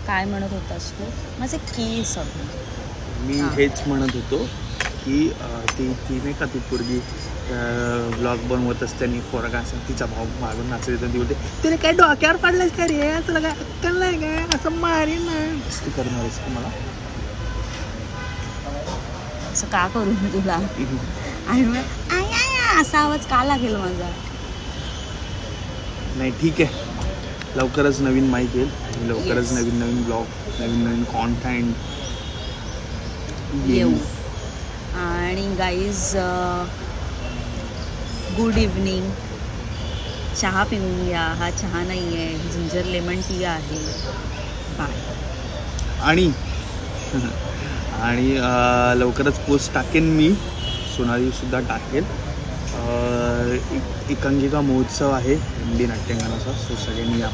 काय म्हणत होतास तू? माझे केस अगं. मी हेच म्हणत होतो की ती नाही का ती पोरगी ब्लॉग बनवत असताना पोरगा असं तिचा भाऊ मागून नाचत ती बोलते तिने काय डोक्यावर पडलास का रे, तुला काय अक्कल नाही काय, असं मारेन ना. ती करणार आहेस का मला? असं का करू मी तुला? आणि मग आय आय असा आवाज का लागेल माझा? नाही ठीक आहे, लवकरच नवीन माईक येईल, लवकरच Yes. नवीन ब्लॉग, नवीन कॉन्टेंट येऊ. आणि गाईज गुड इव्हनिंग. चहा पिऊन या. हा चहा नाही आहे, जिंजर लेमन टी आहे. बाय. आणि आणि लवकरच पोस्ट टाकेन मी, सोनालीसुद्धा टाकेल. एकांकिका महोत्सव आहे हिंदी नाट्यांगणाचा, सो सगळ्यांनी या.